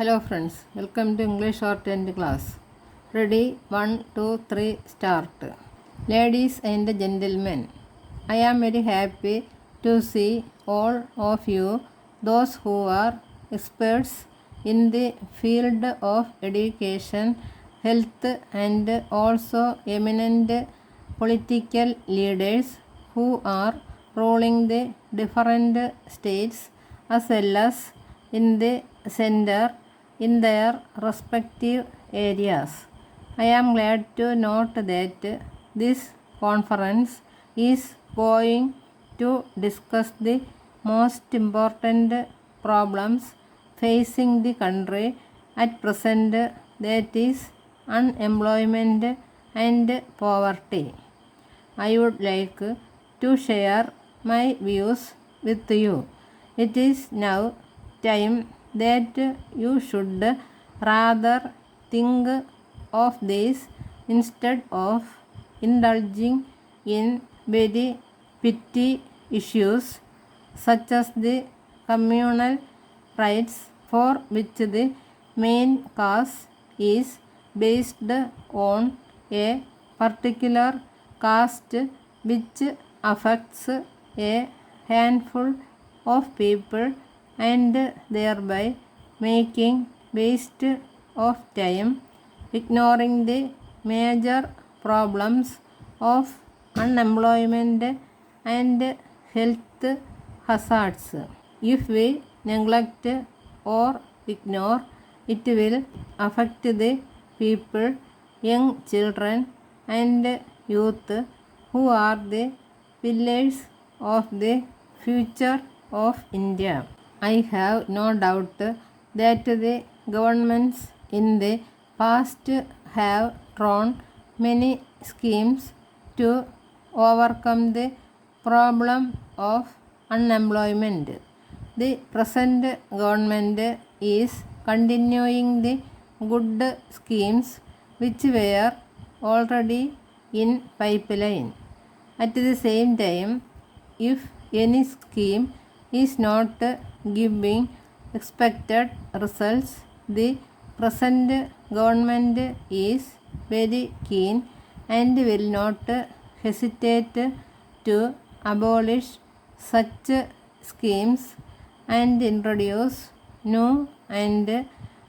Hello friends, welcome to English Art and class. Ready? 1, 2, 3, start. Ladies and gentlemen, I am very happy to see all of you, those who are experts in the field of education, health, and also eminent political leaders who are ruling the different states as well as in the center in their respective areas. I am glad to note that this conference is going to discuss the most important problems facing the country at present, that is unemployment and poverty. I would like to share my views with you. It is now time that you should rather think of this instead of indulging in very petty issues such as the communal rights, for which the main cause is based on a particular caste which affects a handful of people and thereby making waste of time ignoring the major problems of unemployment and health hazards. If we neglect or ignore, it will affect the people, young children and youth, who are the pillars of the future of India. I have no doubt that the governments in the past have drawn many schemes to overcome the problem of unemployment. The present government is continuing the good schemes which were already in pipeline. At the same time, if any scheme is not giving expected results, the present government is very keen and will not hesitate to abolish such schemes and introduce new and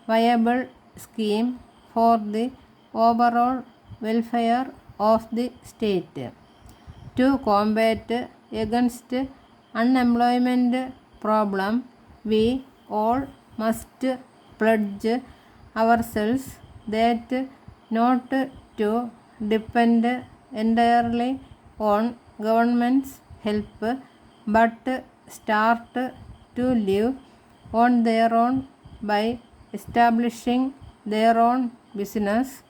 viable scheme for the overall welfare of the state. To combat against unemployment problem, we all must pledge ourselves that not to depend entirely on government's help, but start to live on their own by establishing their own business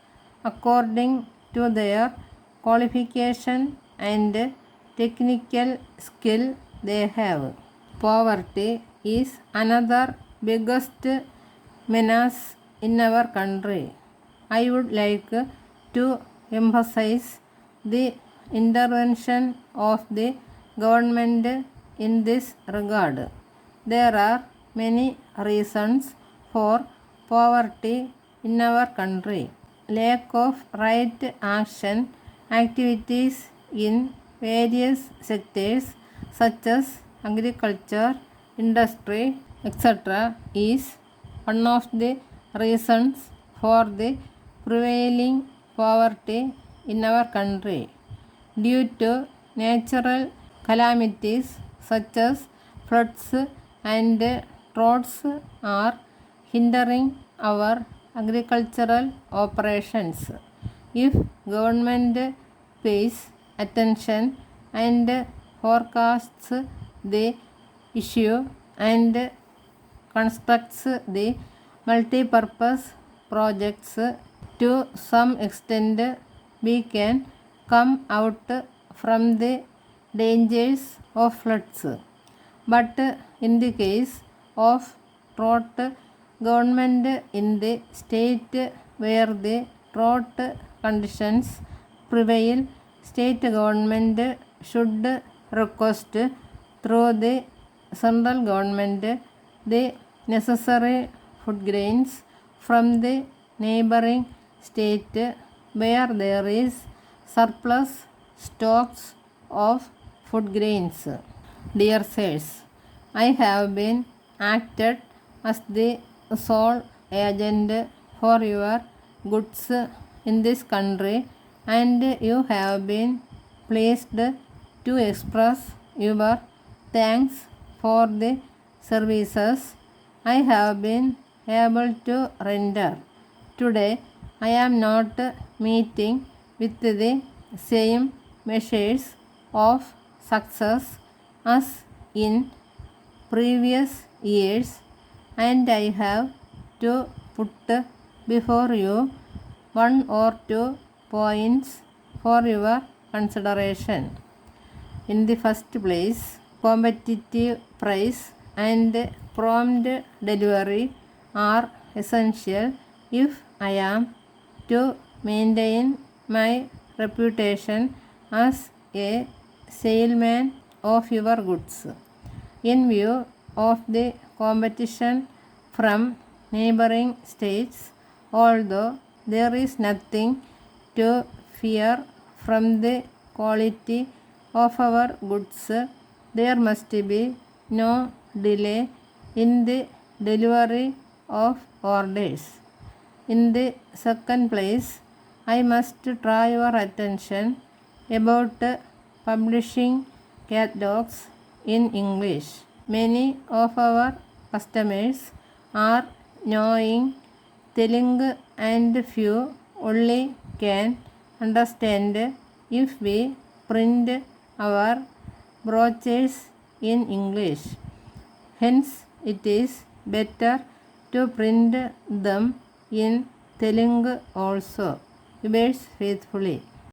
according to their qualification and technical skill they have. Poverty is another biggest menace in our country. I would like to emphasize the intervention of the government in this regard. There are many reasons for poverty in our country. Lack of right action activities in various sectors such as agriculture, industry, etc. is one of the reasons for the prevailing poverty in our country. Due to natural calamities such as floods and droughts are hindering our agricultural operations. If government pays attention and forecasts the issue and constructs the multi-purpose projects, to some extent we can come out from the dangers of floods. But in the case of drought, government in the state where the drought conditions prevail, state government should request through the central government the necessary food grains from the neighboring state where there is surplus stocks of food grains. Dear sirs, I have been acted as the sole agent for your goods in this country, and you have been pleased to express your thanks for the services I have been able to render. Today, I am not meeting with the same measures of success as in previous years, and I have to put before you one or two points for your consideration. In the first place, competitive price and prompt delivery are essential if I am to maintain my reputation as a salesman of your goods. In view of the competition from neighboring states, although there is nothing to fear from the quality of our goods, there must be no delay in the delivery of orders. In the second place, I must draw your attention about publishing catalogs in English. Many of our customers are knowing Telugu, and few only can understand if we print our brochures in English. Hence, it is better to print them in Telugu also. Yours faithfully.